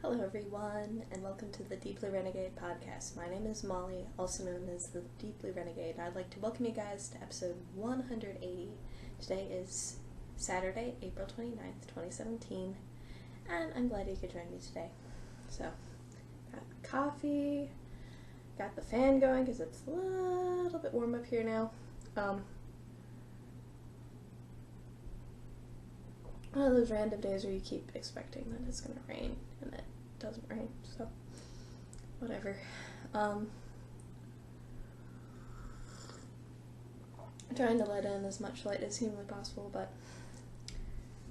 Hello everyone, and welcome to the Deep Blue Renegade podcast. My name is Molly, also known as the Deep Blue Renegade. I'd like to welcome you guys to episode 180. Today is Saturday, April 29th, 2017, and I'm glad you could join me today. So, got coffee, got the fan going because it's a little bit warm up here now. One of those random days where you keep expecting that it's going to rain, and it doesn't rain, so whatever. I'm trying to let in as much light as humanly possible, but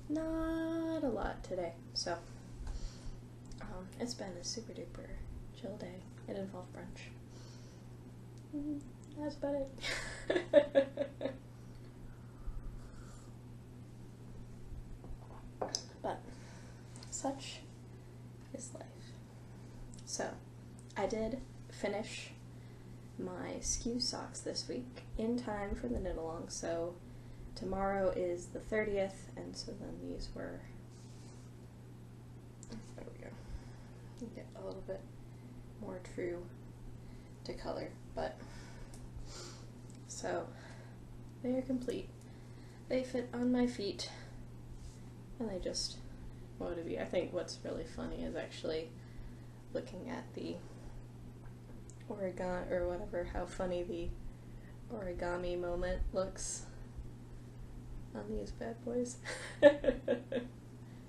not a lot today, so it's been a super duper chill day. It involved brunch. That's about it. But such is life. So, I did finish my skew socks this week in time for the knit along. So tomorrow is the 30th, and so then these were, there we go, get a little bit more true to color, but so they are complete. They fit on my feet. And I just wanted to be, I think what's really funny is actually looking at the origami, or whatever, how funny the origami moment looks on these bad boys.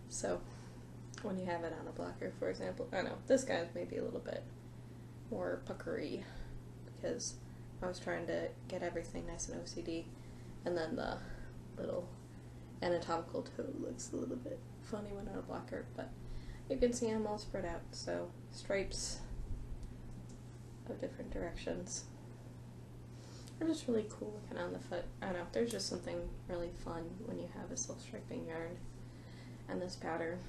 So, when you have it on a blocker, for example, I know, this guy's maybe a little bit more puckery, because I was trying to get everything nice and OCD, and then the little anatomical toe looks a little bit funny when on a blocker, but you can see I'm all spread out, so stripes of different directions are just really cool looking on the foot. I don't know, there's just something really fun when you have a self-striping yarn and this pattern.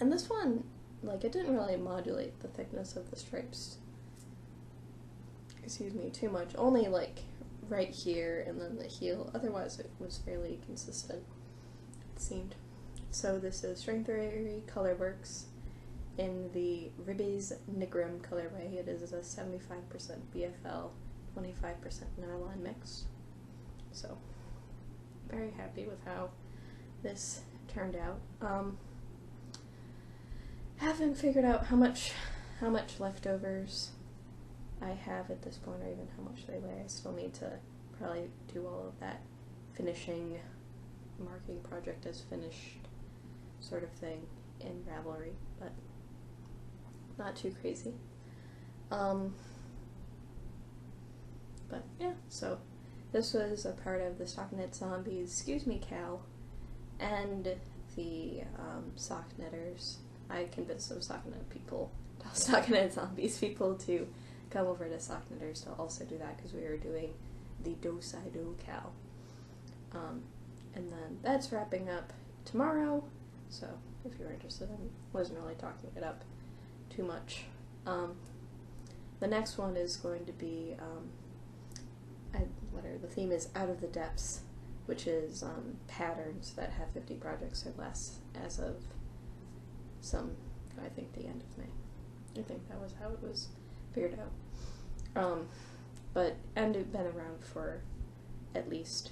And this one, like, it didn't really modulate the thickness of the stripes, excuse me, too much, only like right here and then the heel. Otherwise it was fairly consistent, it seemed. So this is String Theory Colorworks in the Ribbies Nigrum colorway. It is a 75% BFL, 25% nylon mix. So very happy with how this turned out. Haven't figured out how much leftovers I have at this point, or even how much they weigh. I still need to probably do all of that finishing, marking project as finished sort of thing in Ravelry, but not too crazy. But yeah, so this was a part of the Stockinette Zombies, excuse me Cal, and the Sock Knitters. I convinced some Stockinette Zombies people to come over to Sock Knitters to also do that, because we were doing the Do-Si-Do Cal. And then that's wrapping up tomorrow, so if you're interested, I wasn't really talking it up too much. The next one is going to be, the theme is Out of the Depths, which is patterns that have 50 projects or less as of I think the end of May. I think that was how it was figured out. And it's been around for at least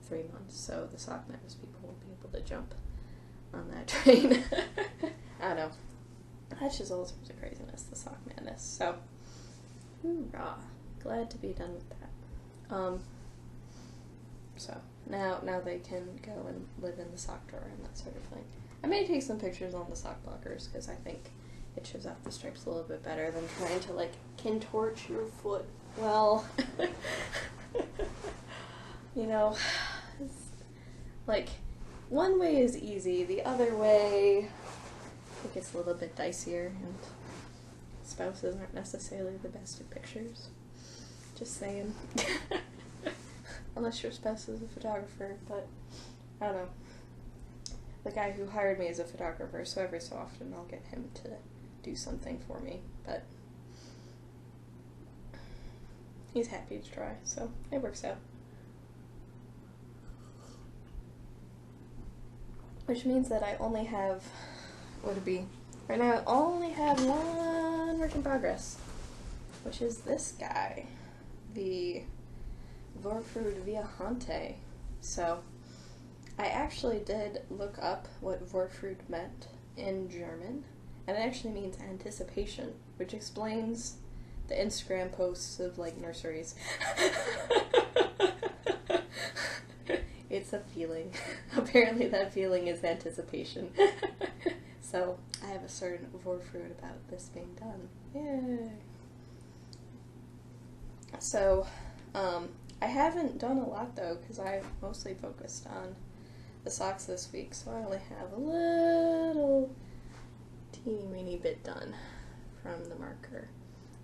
3 months, so the Sock Knitters people will be able to jump on that train. I don't know. That's just all sorts of craziness, the sock madness. So, hoorah. Glad to be done with that. So, now they can go and live in the sock drawer and that sort of thing. I may take some pictures on the sock blockers, because I think it shows off the stripes a little bit better than trying to, like, contorch your foot. Well, you know, like, one way is easy, the other way it gets a little bit dicier, and spouses aren't necessarily the best at pictures. Just saying. Unless your spouse is a photographer, but I don't know. The guy who hired me is a photographer, so every so often I'll get him to do something for me, but he's happy to try, so it works out. Which means that I only have, would it be Right now I only have one work in progress, which is this guy, the Vorfrud Viajante. So I actually did look up what Vorfrud meant in German, and it actually means anticipation, which explains the Instagram posts of like nurseries. It's a feeling. Apparently that feeling is anticipation. So I have a certain Vorfrud about this being done. Yay! So I haven't done a lot though, because I've mostly focused on the socks this week, so I only have a little teeny weeny bit done from the marker.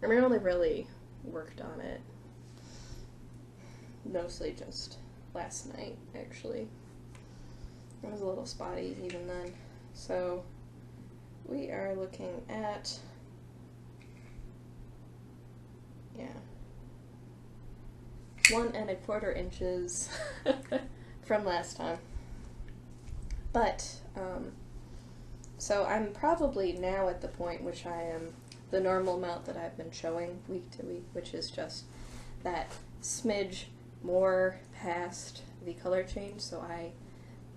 I mean, I only really worked on it mostly just last night, actually. It was a little spotty even then. So we are looking at, yeah, 1¼ inches from last time. But, so I'm probably now at the point which I am the normal amount that I've been showing week to week, which is just that smidge more past the color change. So I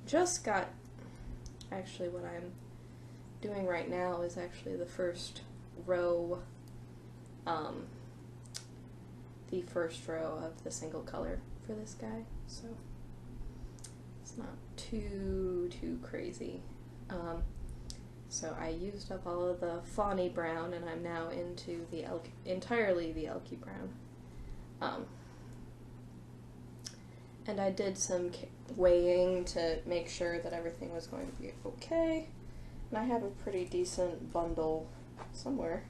just got, actually what I'm doing right now is actually the first row, of the single color for this guy, so it's not too crazy. So I used up all of the fawny brown, and I'm now into the entirely the elky brown. And I did some weighing to make sure that everything was going to be okay, and I have a pretty decent bundle somewhere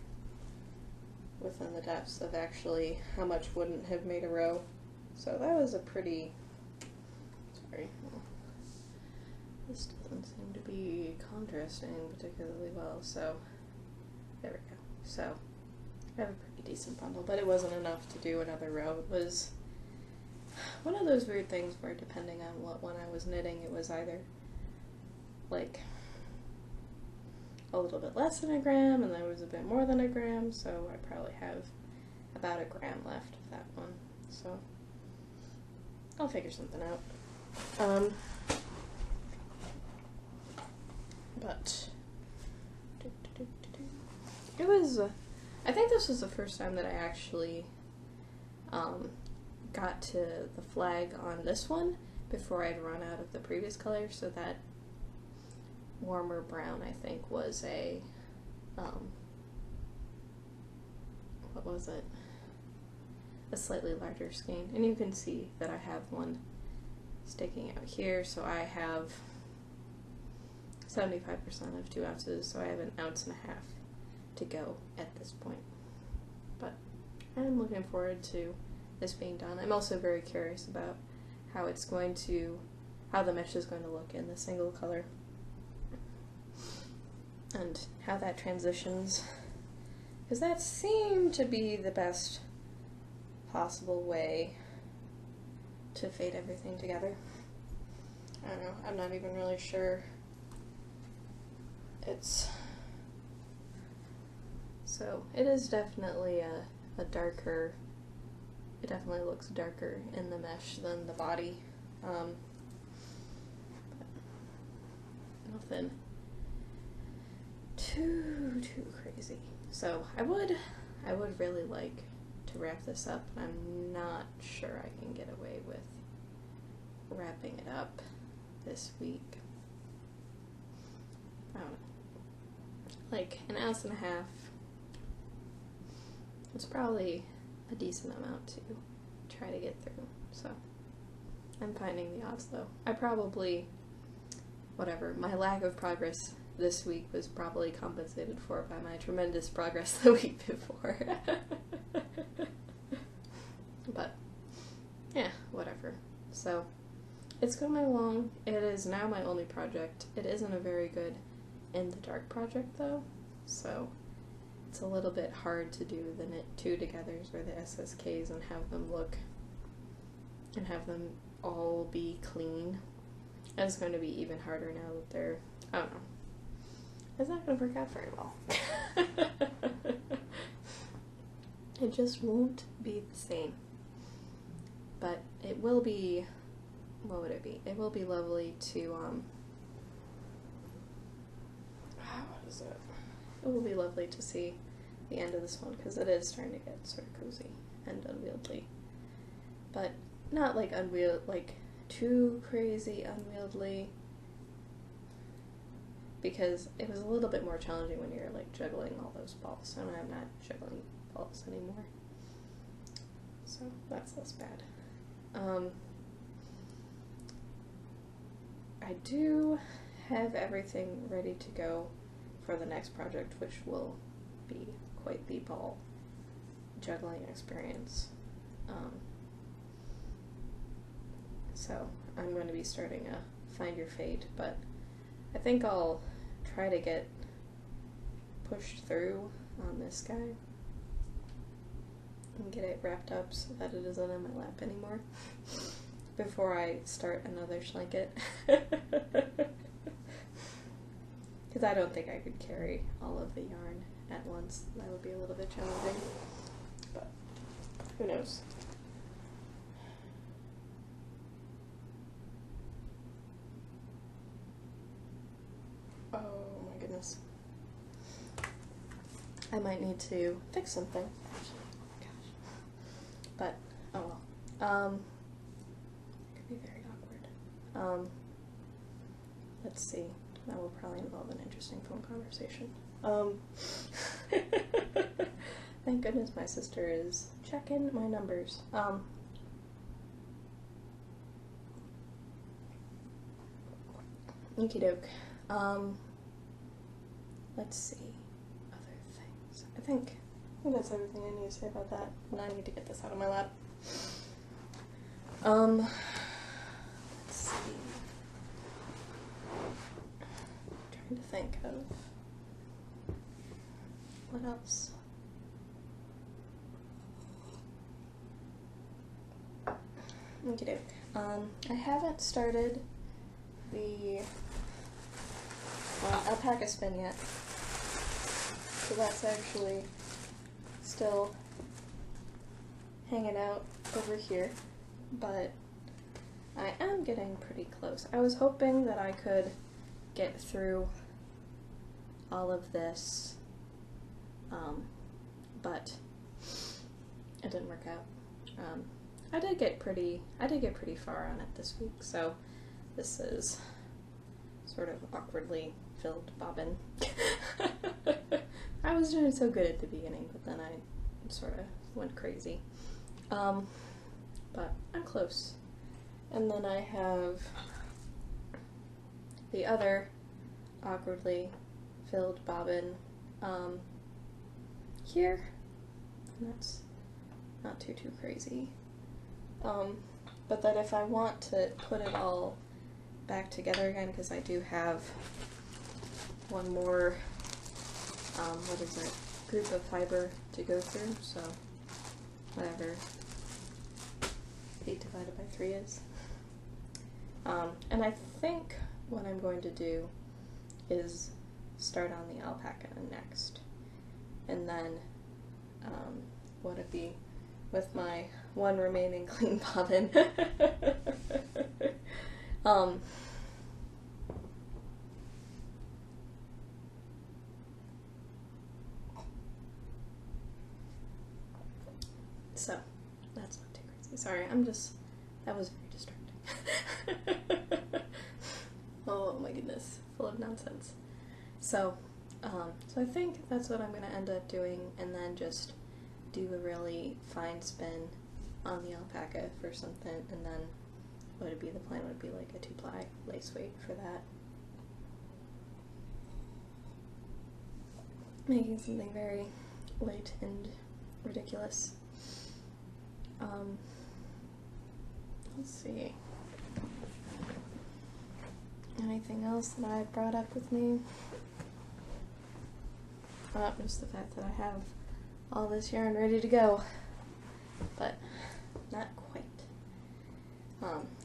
within the depths of actually how much wouldn't have made a row. So that was a pretty, sorry, this doesn't seem to be contrasting particularly well, so there we go. So I have a pretty decent bundle, but it wasn't enough to do another row. It was one of those weird things where depending on what one I was knitting, it was either like a little bit less than a gram, and then it was a bit more than a gram, so I probably have about a gram left of that one, so I'll figure something out. But it was, I think this was the first time that I actually got to the flag on this one before I'd run out of the previous color, so that warmer brown, I think, was a, what was it? A slightly larger skein. And you can see that I have one sticking out here, so I have 75% of 2 ounces, so I have 1.5 ounces to go at this point. But I'm looking forward to this being done. I'm also very curious about how it's going to, how the mesh is going to look in the single color, and how that transitions, because that seemed to be the best possible way to fade everything together. I don't know, I'm not even really sure. It's, so it is definitely a darker, it definitely looks darker in the mesh than the body. But nothing too crazy. So I would really like to wrap this up, but I'm not sure I can get away with wrapping it up this week. I don't know. Like 1.5 ounces. It's probably a decent amount to try to get through. So I'm finding the odds though. I probably, whatever, my lack of progress this week was probably compensated for by my tremendous progress the week before. But yeah, whatever. So it's coming along. It is now my only project. It isn't a very good in the dark project though, so it's a little bit hard to do the knit 2 togethers or the SSKs and have them look and have them all be clean. And it's going to be even harder now that they're, I don't know. it's not going to work out very well. It just won't be the same. But it will be, what would it be? It will be lovely to, what is it? It will be lovely to see the end of this one, because it is starting to get sort of cozy and unwieldy. But not like too crazy unwieldy, because it was a little bit more challenging when you're like juggling all those balls, and I'm not juggling balls anymore. So that's less bad. I do have everything ready to go for the next project, which will be quite the ball juggling experience. So I'm going to be starting a Find Your Fate, but I think I'll try to get pushed through on this guy and get it wrapped up so that it isn't in my lap anymore before I start another Schlanket. Because I don't think I could carry all of the yarn at once. That would be a little bit challenging, but who knows. Oh my goodness. I might need to fix something, actually. Oh my gosh. But, oh well. It could be very awkward. Let's see. That will probably involve an interesting phone conversation. Thank goodness my sister is checking my numbers. Okie doke. Let's see. Other things. I think that's everything I need to say about that. And I need to get this out of my lap. Let's see. I'm trying to think of what else. Okie doke. I haven't started the alpaca spin yet, so that's actually still hanging out over here, but I am getting pretty close. I was hoping that I could get through all of this, but it didn't work out. I did get pretty far on it this week, so this is sort of awkwardly filled bobbin. I was doing so good at the beginning, but then I sort of went crazy. But I'm close. And then I have the other awkwardly filled bobbin here. And that's not too crazy. But that if I want to put it all back together again, because I do have one more, what is it, group of fiber to go through, so whatever 8 divided by 3 is. And I think what I'm going to do is start on the alpaca next, and then would it be with my one remaining clean bobbin. So, that's not too crazy. Sorry, that was very distracting. Oh my goodness, full of nonsense. So I think that's what I'm going to end up doing, and then just do a really fine spin on the alpaca for something, and then what would be the plan would be like a 2-ply lace weight for that. Making something very light and ridiculous. Let's see. Anything else that I brought up with me? Just the fact that I have all this yarn ready to go, but not quite.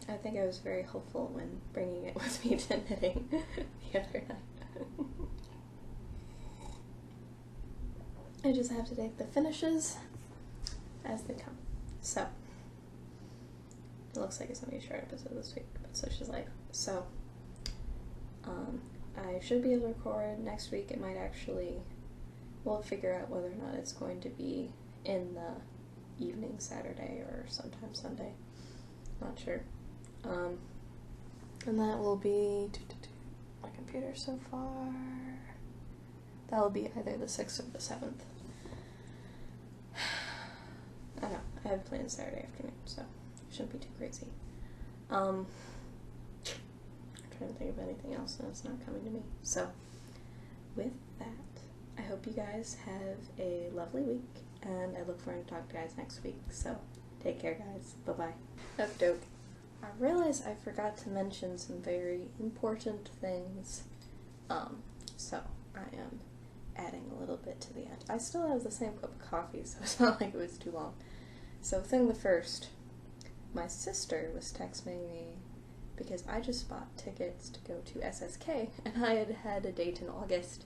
I think I was very hopeful when bringing it with me to knitting the other night. I just have to take the finishes as they come. So, it looks like it's going to be a short episode this week, but such is life. So, I should be able to record next week. It might actually, we'll figure out whether or not it's going to be in the evening Saturday or sometime Sunday. Not sure. And that will be, my computer so far, that will be either the 6th or the 7th. I don't know, I have plans Saturday afternoon, so it shouldn't be too crazy. I'm trying to think of anything else and it's not coming to me. So, with that, I hope you guys have a lovely week, and I look forward to talking to you guys next week. So, take care, guys. Bye-bye. Okie doke. I realized I forgot to mention some very important things. So I am adding a little bit to the end. I still have the same cup of coffee, so it's not like it was too long. So thing the first, my sister was texting me because I just bought tickets to go to SSK, and I had a date in August.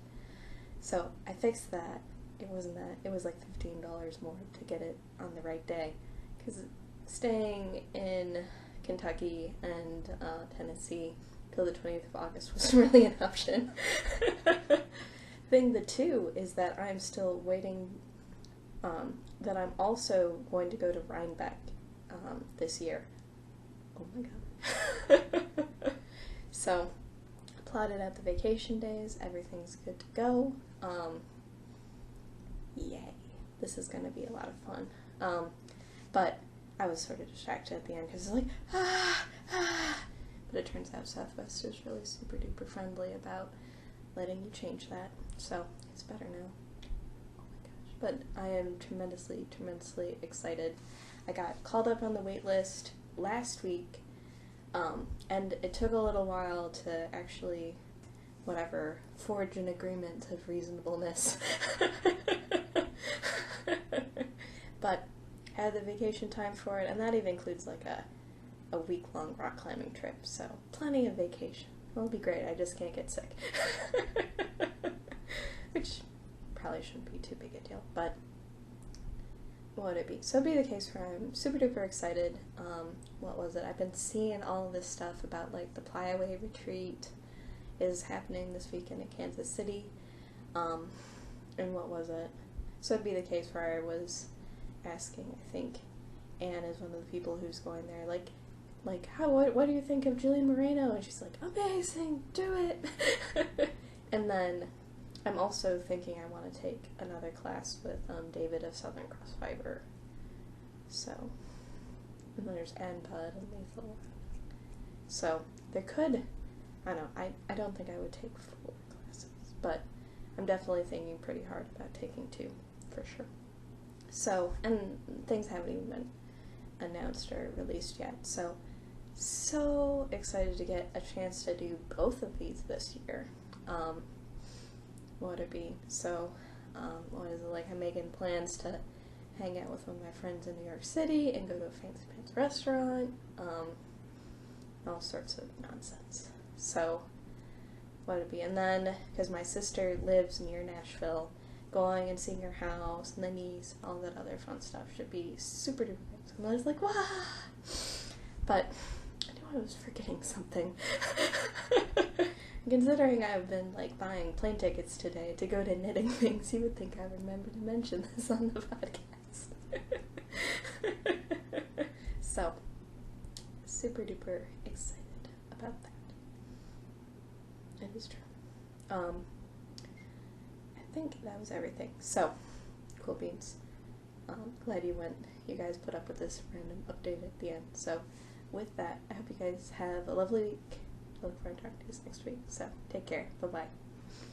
So I fixed that. It wasn't that. It was like $15 more to get it on the right day, because staying in Kentucky and Tennessee till the 20th of August wasn't really an option. Thing the two is that I'm still waiting, that I'm also going to go to Rhinebeck this year. Oh my god. So, plotted out the vacation days, everything's good to go. Yay. This is going to be a lot of fun. But I was sort of distracted at the end because it's like, but it turns out Southwest is really super duper friendly about letting you change that, so it's better now. Oh my gosh. But I am tremendously, tremendously excited. I got called up on the wait list last week, and it took a little while to actually, forge an agreement of reasonableness. But I had the vacation time for it, and that even includes like a week-long rock climbing trip, so plenty of vacation. It'll be great, I just can't get sick. Which probably shouldn't be too big a deal, but what would it be? So it'd be the case where I'm super duper excited. What was it? I've been seeing all of this stuff about like the Playa retreat is happening this weekend in Kansas City. And what was it? So it'd be the case where I was asking, I think Anne is one of the people who's going there, like what do you think of Jillian Moreno? And she's like, amazing, do it. And then I'm also thinking I want to take another class with David of Southern Cross Fiber. So, and then there's Ann Bud and Lethal. So there could, I don't know, I don't think I would take 4 classes, but I'm definitely thinking pretty hard about taking 2 for sure. So, and things haven't even been announced or released yet, so excited to get a chance to do both of these this year. What would it be? So, what is it, like, I'm making plans to hang out with one of my friends in New York City and go to a fancy pants restaurant, all sorts of nonsense. So, what would it be? And then, because my sister lives near Nashville, going and seeing her house and the niece, all that other fun stuff should be super duper good. And I was like, wah! But I knew I was forgetting something. Considering I've been like buying plane tickets today to go to knitting things, you would think I would remember to mention this on the podcast. So, super duper excited about that. It is true. I think that was everything. So, cool beans. Glad you guys put up with this random update at the end. So, with that, I hope you guys have a lovely week. I look forward to talking to you next week. So, take care. Bye-bye.